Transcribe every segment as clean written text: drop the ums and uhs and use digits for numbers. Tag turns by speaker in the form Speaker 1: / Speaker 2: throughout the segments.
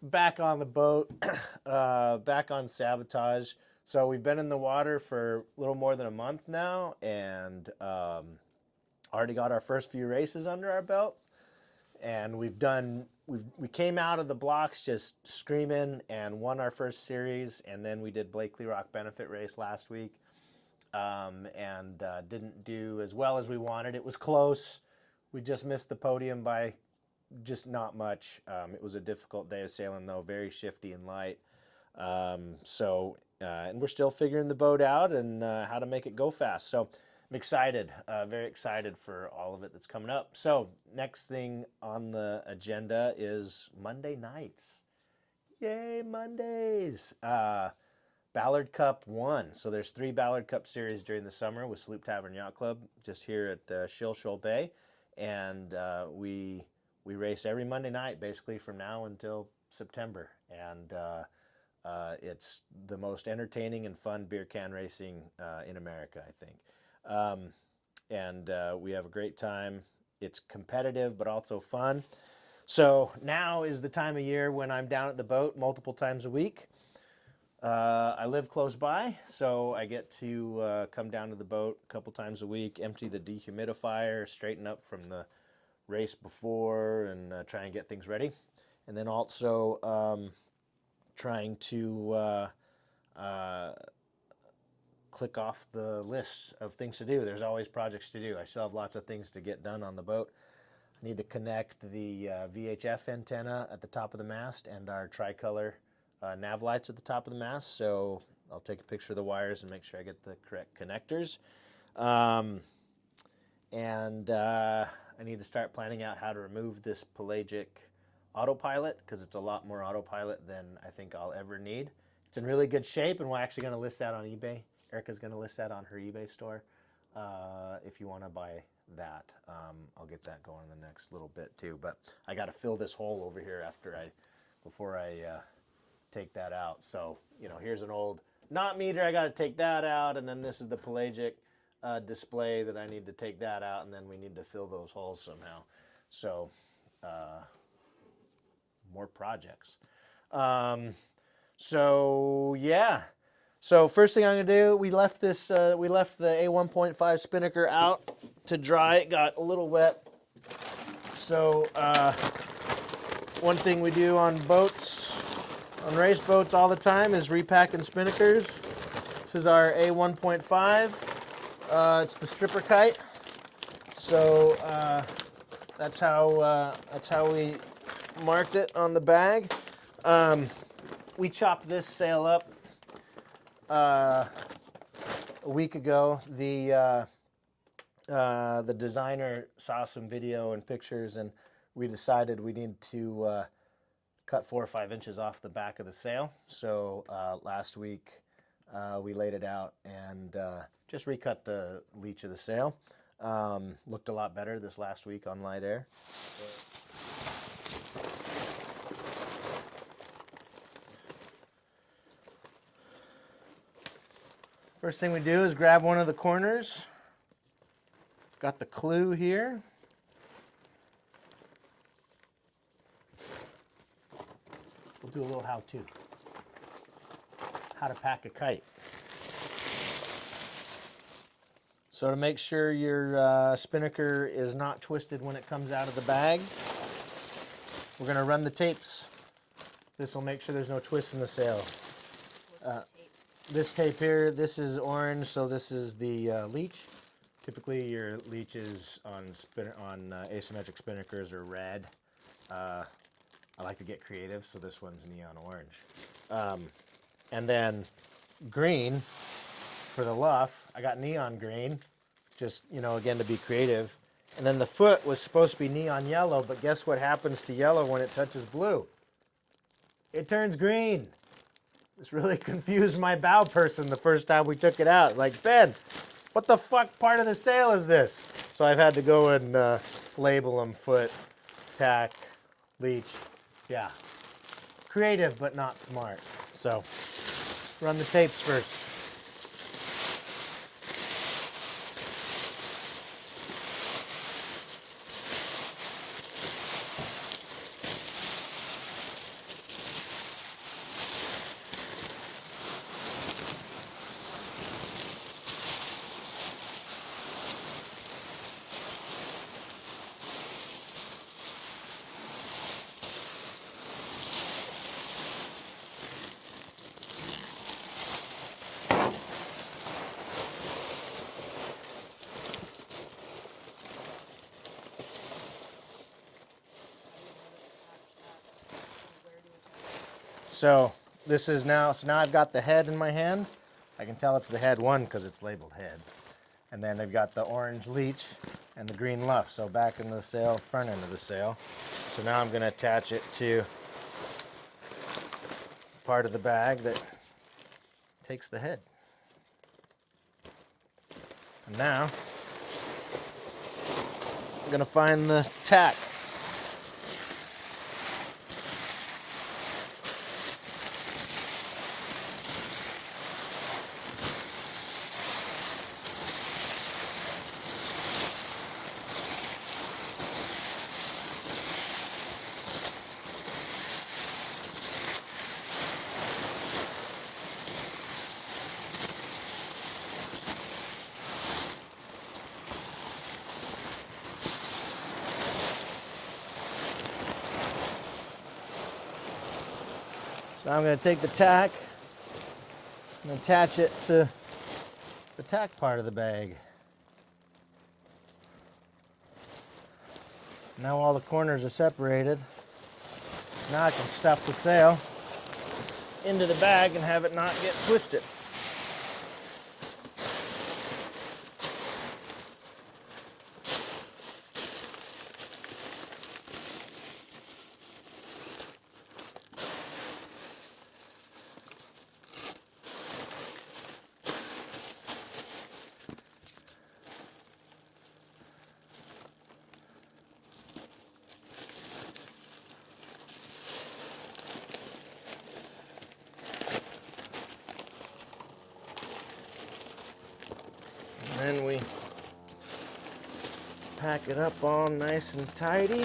Speaker 1: Back on the boat, back on Sabotage. So we've been in the water for a little more than a month now, and already got our first few races under our belts. And we came out of the blocks just screaming and won our first series, and then we did Blakely Rock Benefit Race last week, and didn't do as well as we wanted. It was close. We just missed the podium by just not much. It was a difficult day of sailing, though, very shifty and light. And we're still figuring the boat out and how to make it go fast. So I'm excited, very excited for all of it that's coming up. So next thing on the agenda is Monday nights. Yay, Mondays! Ballard Cup 1. So there's 3 Ballard Cup series during the summer with Sloop Tavern Yacht Club just here at Shilshole Bay. And we race every Monday night basically from now until September. And it's the most entertaining and fun beer can racing in America, I think. We have a great time. It's competitive, but also fun. So now is the time of year when I'm down at the boat multiple times a week. I live close by, so I get to come down to the boat a couple times a week, empty the dehumidifier, straighten up from the race before, and try and get things ready. And then also trying to click off the list of things to do. There's always projects to do. I still have lots of things to get done on the boat. I need to connect the VHF antenna at the top of the mast and our tricolor nav lights at the top of the mast. So I'll take a picture of the wires and make sure I get the correct connectors. I need to start planning out how to remove this pelagic autopilot, because it's a lot more autopilot than I think I'll ever need. It's in really good shape, and we're actually going to list that on eBay. Erica's going to list that on her eBay store. If you want to buy that, I'll get that going in the next little bit too. But I got to fill this hole over here before I take that out. So, here's an old knot meter. I got to take that out, and then this is the pelagic display that I need to take that out, and then we need to fill those holes somehow. So, more projects. Yeah. So first thing I'm gonna do, we left the A1.5 spinnaker out to dry. It got a little wet. So one thing we do on boats, on race boats all the time, is repacking spinnakers. This is our A1.5. It's the stripper kite. So that's how we marked it on the bag. We chopped this sail up a week ago. The designer saw some video and pictures, and we decided we need to cut 4 or 5 inches off the back of the sail. So last week we laid it out and just recut the leech of the sail. Looked a lot better this last week on light air. First thing we do is grab one of the corners. Got the clue here. We'll do a little how-to. How to pack a kite. So to make sure your spinnaker is not twisted when it comes out of the bag, we're going to run the tapes. This will make sure there's no twists in the sail. This tape here, this is orange, so this is the leech. Typically your leeches on asymmetric spinnakers are red. I like to get creative, so this one's neon orange. And then green for the luff. I got neon green, just, again, to be creative. And then the foot was supposed to be neon yellow, but guess what happens to yellow when it touches blue? It turns green. This really confused my bow person the first time we took it out. Like, Ben, what the fuck part of the sail is this? So I've had to go and label them: foot, tack, leech. Yeah. Creative, but not smart. So run the tapes first. So this is now, now I've got the head in my hand. I can tell it's the head one because it's labeled head. And then I've got the orange leech and the green luff. So back in the sail, front end of the sail. So now I'm gonna attach it to part of the bag that takes the head. And now I'm gonna find the tack. So I'm going to take the tack and attach it to the tack part of the bag. Now all the corners are separated. So now I can stuff the sail into the bag and have it not get twisted. And then we pack it up all nice and tidy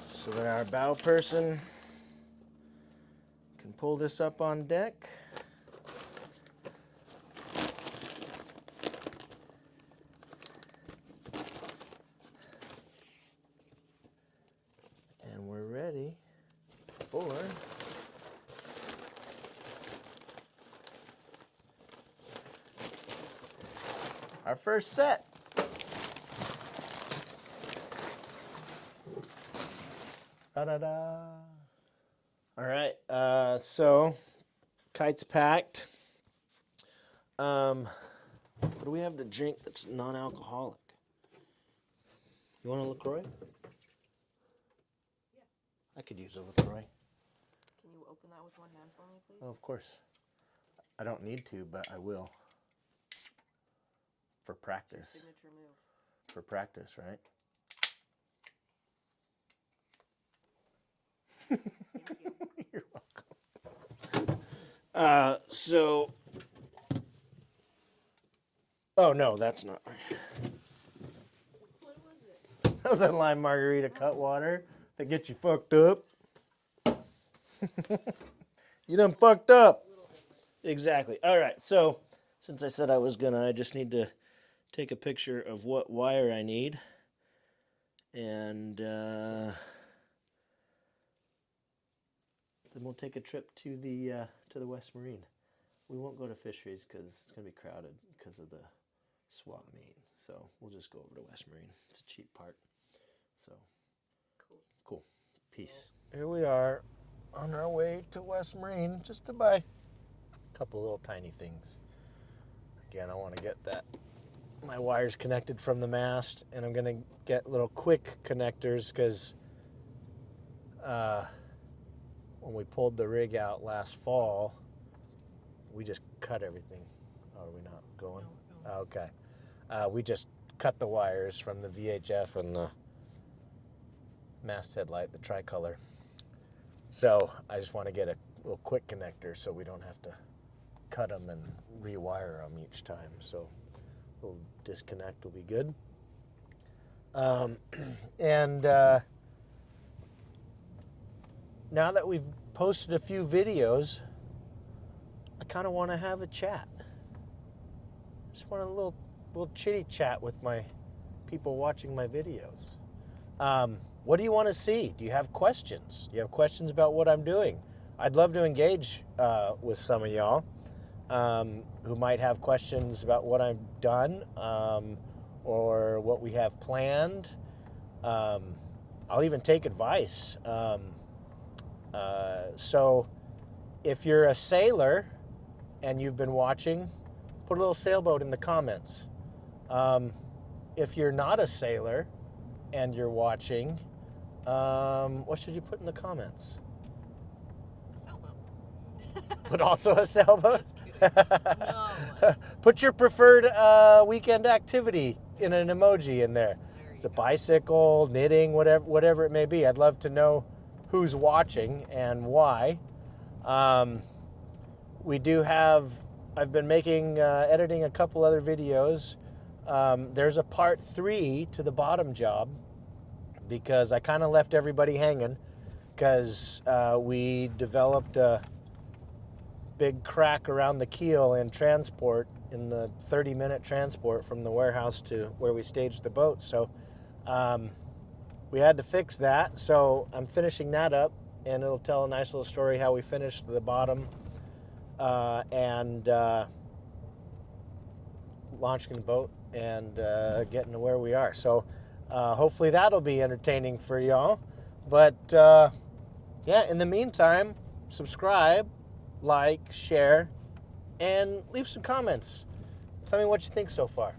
Speaker 1: so that our bow person can pull this up on deck. And we're ready for our first set. Da-da-da. All right, so kite's packed. What do we have to drink that's non-alcoholic? You want a LaCroix?
Speaker 2: Yeah.
Speaker 1: I could use a LaCroix.
Speaker 2: Can you open that with one hand for me, please?
Speaker 1: Oh, of course. I don't need to, but I will. For practice.
Speaker 2: Signature move.
Speaker 1: For practice, right?
Speaker 2: Thank you.
Speaker 1: You're welcome. So. Oh no, that's not.
Speaker 2: What was it?
Speaker 1: That was a lime margarita cut water that gets you fucked up. You done fucked up. Exactly. All right. So, since I said I was gonna, I just need to take a picture of what wire I need, and then we'll take a trip to the West Marine. We won't go to Fisheries because it's gonna be crowded because of the swap meet. So we'll just go over to West Marine. It's a cheap part. So cool. Peace. Here we are on our way to West Marine just to buy a couple little tiny things. Again, I want to get my wires connected from the mast, and I'm gonna get little quick connectors because when we pulled the rig out last fall, we just cut everything. Oh, are we not going?
Speaker 2: No.
Speaker 1: Oh, okay. We just cut the wires from the VHF and the masthead light, the tricolor. So I just want to get a little quick connector so we don't have to cut them and rewire them each time. So a little disconnect will be good. And now that we've posted a few videos, I kind of want to have a chat. Just want a little chitty chat with my people watching my videos. What do you want to see? Do you have questions? Do you have questions about what I'm doing? I'd love to engage with some of y'all who might have questions about what I've done or what we have planned. I'll even take advice. So if you're a sailor and you've been watching, put a little sailboat in the comments. If you're not a sailor and you're watching, what should you put in the comments?
Speaker 2: A sailboat.
Speaker 1: Put also a sailboat?
Speaker 2: No.
Speaker 1: Put your preferred weekend activity in an emoji in there. It's a bicycle, knitting, whatever it may be. I'd love to know who's watching and why. We do have, I've been editing a couple other videos. There's a part 3 to the bottom job because I kind of left everybody hanging because we developed a big crack around the keel in transport, in the 30-minute transport from the warehouse to where we staged the boat. So we had to fix that. So I'm finishing that up, and it'll tell a nice little story how we finished the bottom and launching the boat and getting to where we are. So hopefully that'll be entertaining for y'all. But yeah, in the meantime, subscribe, like, share, and leave some comments. Tell me what you think so far.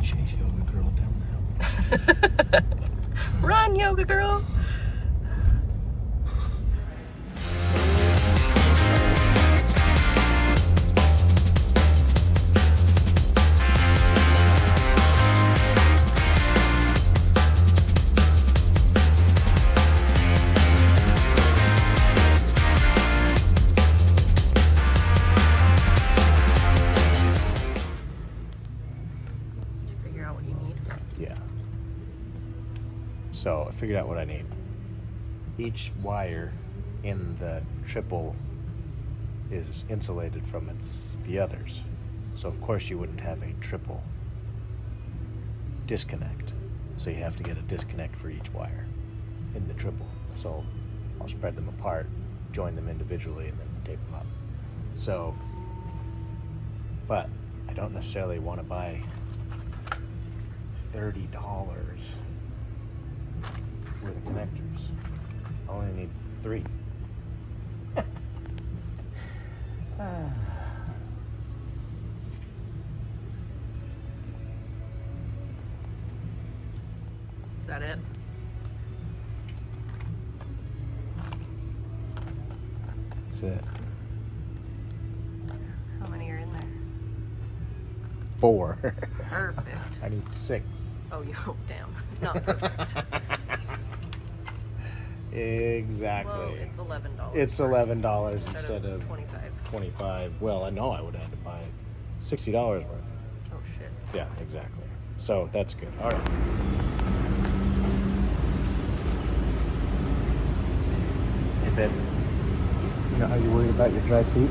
Speaker 1: Chase yoga girl down the hill.
Speaker 2: Run, yoga girl. Did you figure out what you need?
Speaker 1: Yeah. So I figured out what I need. Each wire in the triple is insulated from the others. So of course you wouldn't have a triple disconnect. So you have to get a disconnect for each wire in the triple. So I'll spread them apart, join them individually, and then tape them up. So, but I don't necessarily want to buy $30 worth of connectors. I only need 3.
Speaker 2: Is that it?
Speaker 1: That's it.
Speaker 2: How many are in there?
Speaker 1: 4.
Speaker 2: Perfect.
Speaker 1: I need 6.
Speaker 2: Oh, damn. Not perfect.
Speaker 1: Exactly.
Speaker 2: Well, it's $11.
Speaker 1: It's $11
Speaker 2: instead of 25.
Speaker 1: 25. Well, I know I would have had to buy $60 worth.
Speaker 2: Oh shit.
Speaker 1: Yeah, exactly. So that's good. All right. Hey, babe. You know how you're worried about your dry feet?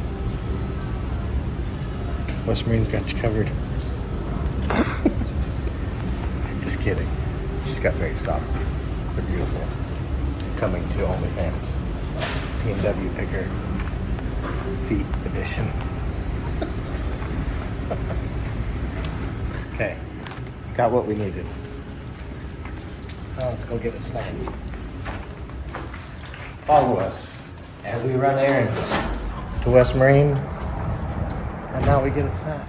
Speaker 1: West Marine's got you covered. Just kidding. She's got very soft feet. They're beautiful. Coming to OnlyFans. P&W Picker Feet Edition. Okay. Got what we needed. Now let's go get a snack. Follow us as we run errands to West Marine. And now we get a snack.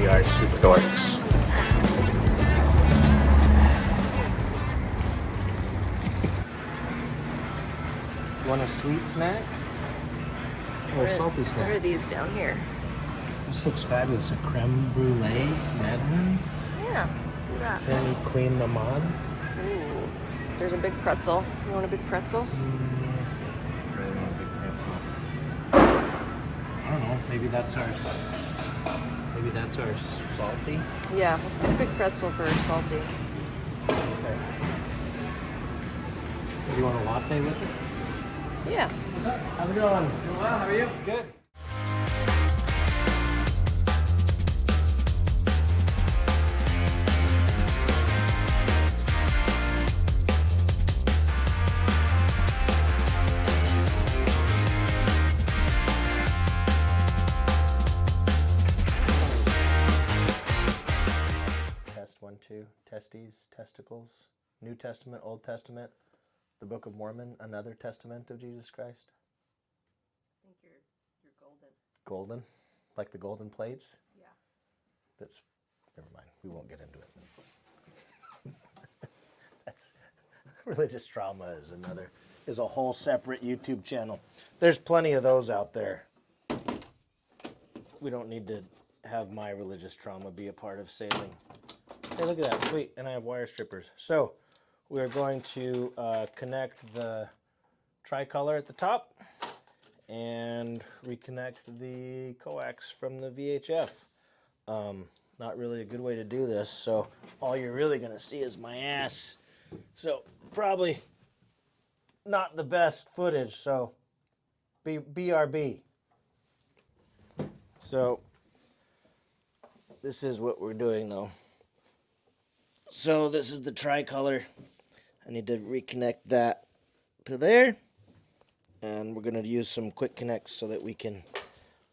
Speaker 1: We are super dorks. You want a sweet snack? Oh, salty
Speaker 2: What are
Speaker 1: snack.
Speaker 2: these down here?
Speaker 1: This looks fabulous. A creme brulee madeleine.
Speaker 2: Yeah, let's do that.
Speaker 1: Sandy Queen Mamad.
Speaker 2: Ooh, there's a big pretzel. You want a big pretzel?
Speaker 1: Really want a big pretzel. I don't know. Maybe that's our salty.
Speaker 2: Yeah, let's get a big pretzel for salty.
Speaker 1: Okay. Do you want a latte with it?
Speaker 2: Yeah.
Speaker 1: What's up? How's it going?
Speaker 3: Doing well, how are you?
Speaker 1: Good. Test 1, 2. Testes, testicles. New Testament, Old Testament. The Book of Mormon, another testament of Jesus Christ.
Speaker 2: I think you're golden.
Speaker 1: Golden, like the golden plates.
Speaker 2: Yeah.
Speaker 1: That's, never mind. We won't get into it. That's religious trauma is a whole separate YouTube channel. There's plenty of those out there. We don't need to have my religious trauma be a part of sailing. Hey, look at that, sweet. And I have wire strippers. So we are going to connect the tricolor at the top and reconnect the coax from the VHF. Not really a good way to do this, so all you're really gonna see is my ass. So probably not the best footage, so BRB. So this is what we're doing though. So this is the tricolor. I need to reconnect that to there. And we're going to use some quick connects so that we can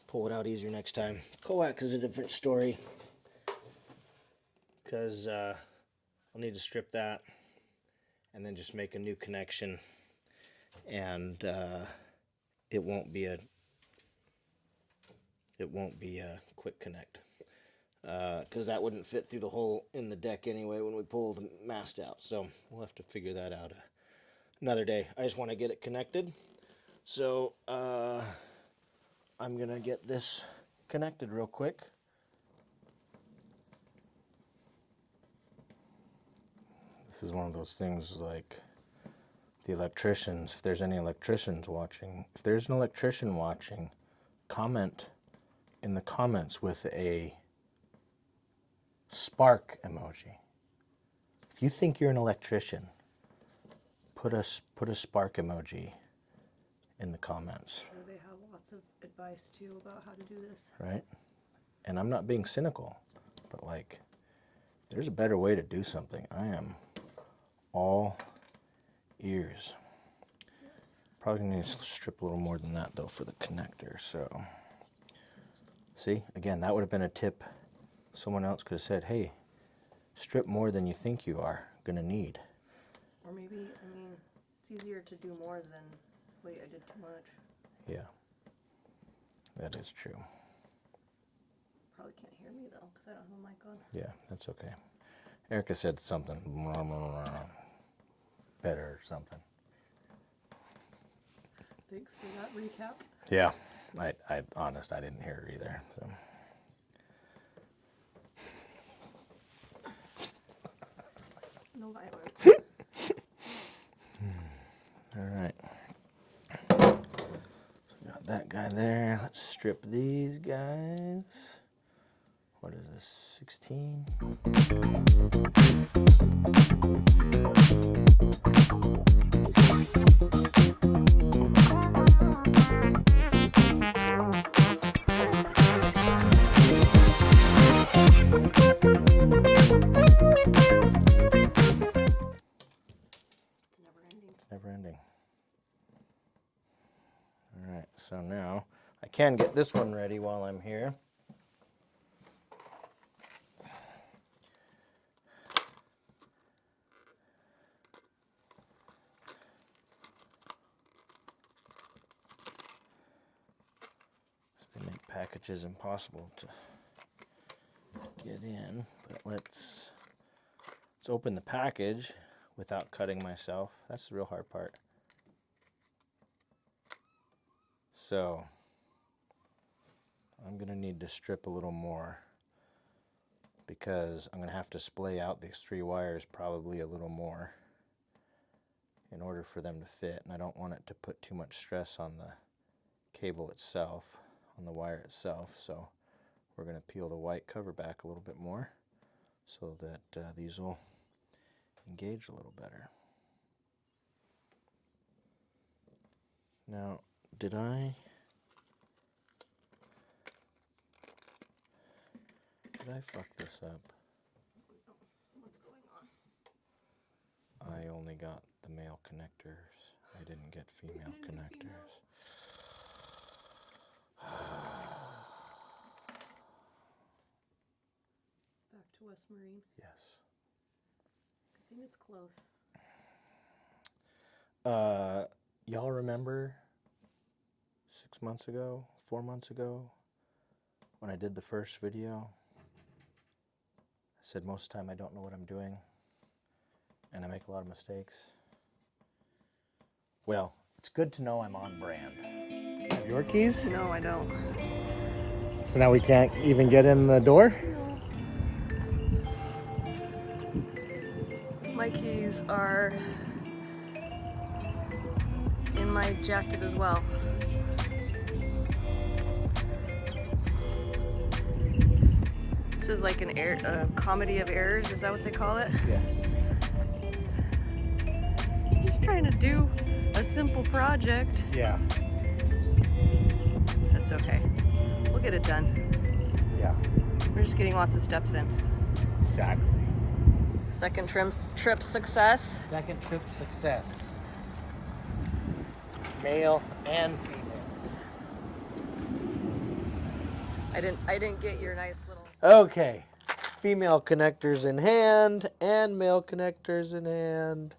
Speaker 1: pull it out easier next time. Coax is a different story. Because I'll need to strip that. And then just make a new connection. And it won't be a quick connect. Because that wouldn't fit through the hole in the deck anyway when we pull the mast out. So we'll have to figure that out another day. I just want to get it connected. So I'm going to get this connected real quick. This is one of those things like the electricians. If there's any electricians watching, if there's an electrician watching, comment in the comments with a spark emoji. If you think you're an electrician, put a spark emoji in the comments.
Speaker 2: Sure, they have lots of advice too about how to do this.
Speaker 1: Right? And I'm not being cynical, but like, if there's a better way to do something, I am all ears.
Speaker 2: Yes.
Speaker 1: Probably need to strip a little more than that though for the connector. So, see, again, that would have been a tip. Someone else could have said, hey, strip more than you think you are gonna need.
Speaker 2: Or maybe, I mean, it's easier to do more than, wait, I did too much.
Speaker 1: Yeah, that is true.
Speaker 2: Probably can't hear me though, because I don't have a mic on.
Speaker 1: Yeah, that's okay. Erica said something better or something.
Speaker 2: Thanks for that recap.
Speaker 1: Yeah, I honest, I didn't hear her either. So.
Speaker 2: No violence.
Speaker 1: All right. So got that guy there. Let's strip these guys. What is this, 16?
Speaker 2: It's never ending.
Speaker 1: Never ending. All right, so now I can get this one ready while I'm here. They make packages impossible to get in, but let's open the package without cutting myself. That's the real hard part. So I'm going to need to strip a little more because I'm going to have to splay out these 3 wires probably a little more in order for them to fit, and I don't want it to put too much stress on the cable itself, on the wire itself. So we're going to peel the white cover back a little bit more so that these will engage a little better. Now, did I fuck this up?
Speaker 2: What's going on?
Speaker 1: I only got the male connectors. I didn't get female connectors.
Speaker 2: Back to West Marine.
Speaker 1: Yes.
Speaker 2: I think it's close.
Speaker 1: Y'all remember 6 months ago, 4 months ago, when I did the first video? I said most of the time I don't know what I'm doing and I make a lot of mistakes. Well, it's good to know I'm on brand. Have your keys?
Speaker 2: No, I don't.
Speaker 1: So now we can't even get in the door?
Speaker 2: My keys are in my jacket as well. This is like a comedy of errors, is that what they call it?
Speaker 1: Yes.
Speaker 2: Just trying to do a simple project.
Speaker 1: Yeah.
Speaker 2: That's okay. We'll get it done.
Speaker 1: Yeah.
Speaker 2: We're just getting lots of steps in.
Speaker 1: Exactly.
Speaker 2: Second trip success.
Speaker 1: Second trip success. Male and female.
Speaker 2: I didn't get your nice little.
Speaker 1: Okay. Female connectors in hand and male connectors in hand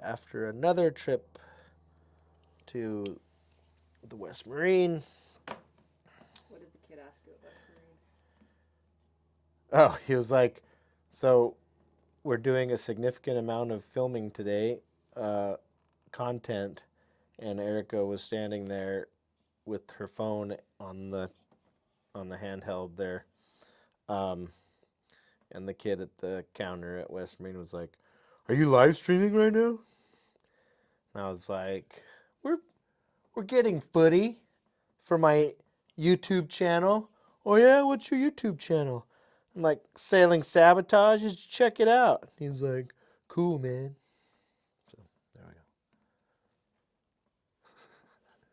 Speaker 1: after another trip to the West Marine.
Speaker 2: What did the kid ask you at West Marine?
Speaker 1: Oh, he was like, so we're doing a significant amount of filming today, content, and Erica was standing there with her phone on the handheld there, and the kid at the counter at West Marine was like, "Are you live streaming right now?" And I was like, "We're getting footy for my YouTube channel." "Oh yeah, what's your YouTube channel?" I'm like, "Sailing Sabotage, you should check it out." He's like, "Cool, man." So, there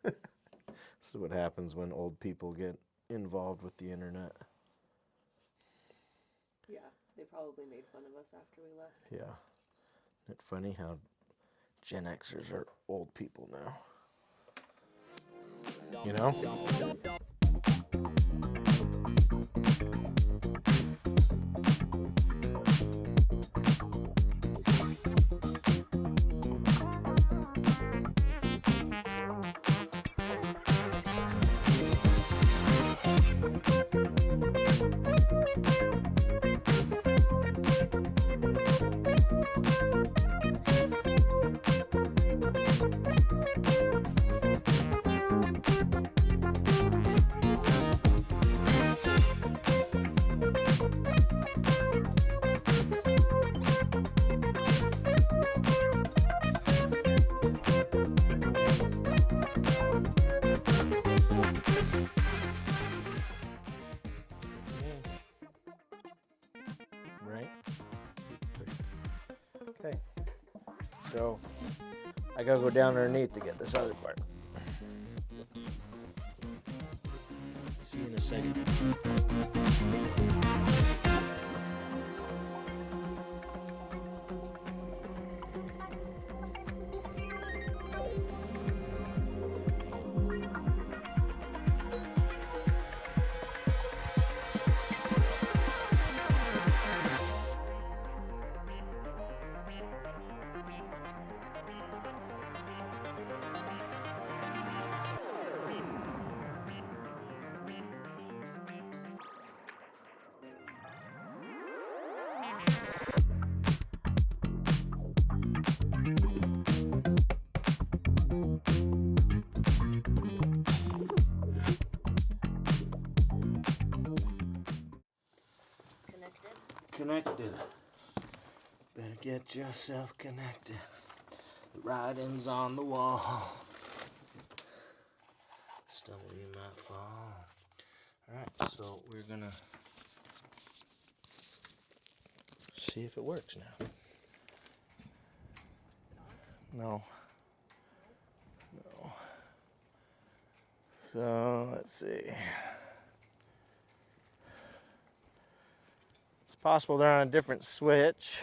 Speaker 1: we go. This is what happens when old people get involved with the internet.
Speaker 2: Yeah, they probably made fun of us after we left.
Speaker 1: Yeah. Isn't it funny how Gen Xers are old people now? You know? Right? Okay. So, I gotta go down underneath to get this other part. See you in a second. connected. Better get yourself connected. The writing's on the wall. Stumble, you might fall. Alright, so we're gonna see if it works now. No. No. So let's see. It's possible they're on a different switch.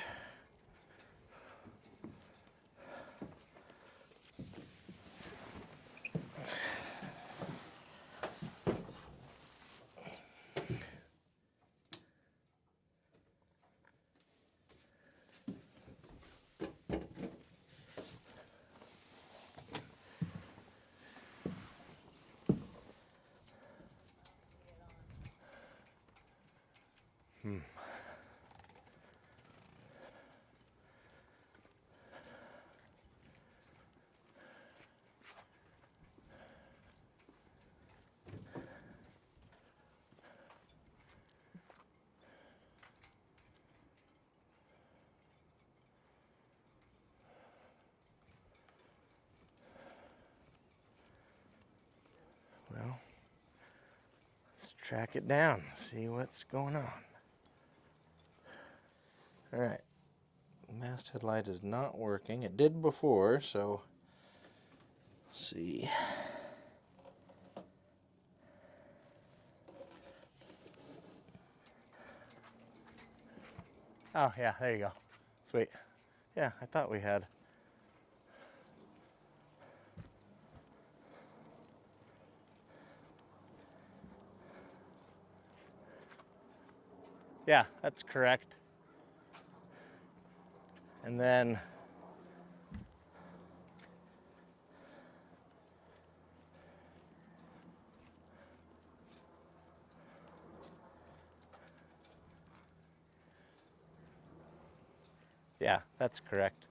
Speaker 1: Well, let's track it down, see what's going on. All right, masthead light is not working. It did before, so let's see. Oh, yeah, there you go. Sweet. Yeah, I thought we had. Yeah, that's correct. And then yeah, that's correct.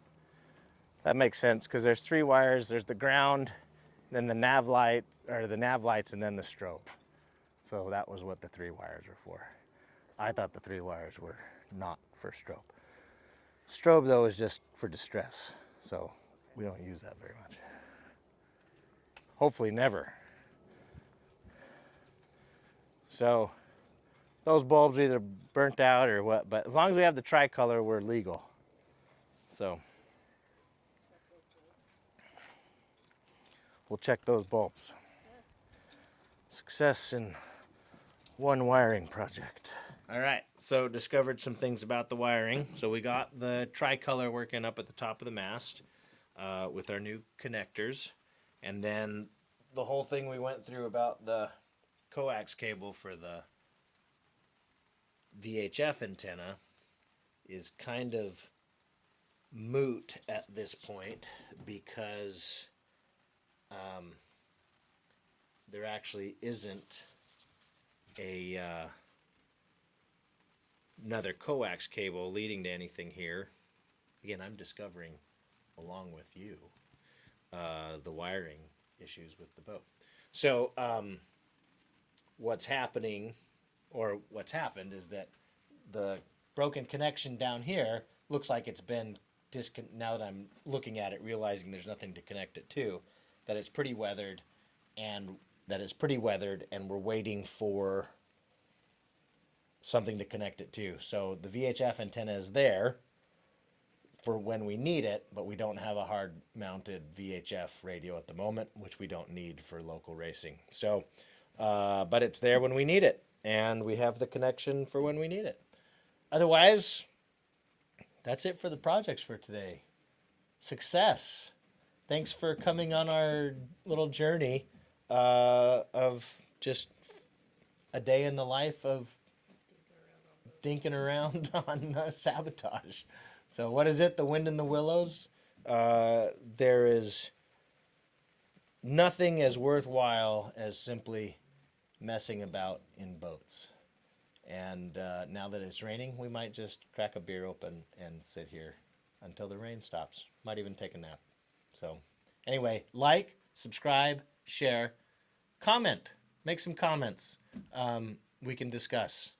Speaker 1: That makes sense because there's 3 wires. There's the ground, then the nav light, or the nav lights, and then the strobe. So that was what the 3 wires were for. I thought the 3 wires were not for strobe. Strobe though is just for distress, so we don't use that very much. Hopefully never. So those bulbs are either burnt out or what, but as long as we have the tricolor, we're legal. So we'll check those bulbs. Success in one wiring project. All right, so discovered some things about the wiring. So we got the tricolor working up at the top of the mast with our new connectors. And then the whole thing we went through about the coax cable for the VHF antenna is kind of moot at this point because there actually isn't a another coax cable leading to anything here. Again, I'm discovering along with you the wiring issues with the boat. So what's happening, or what's happened, is that the broken connection down here looks like it's been now that I'm looking at it, realizing there's nothing to connect it to, that it's pretty weathered, and we're waiting for something to connect it to. So the VHF antenna is there for when we need it, but we don't have a hard mounted VHF radio at the moment, which we don't need for local racing. So, but it's there when we need it, and we have the connection for when we need it. Otherwise, that's it for the projects for today. Success. Thanks for coming on our little journey of just a day in the life of dinking around on sabotage. So what is it? The wind in the willows? There is nothing as worthwhile as simply messing about in boats. And now that it's raining, we might just crack a beer open and sit here until the rain stops. Might even take a nap. So anyway, like, subscribe, share, comment. Make some comments. We can discuss.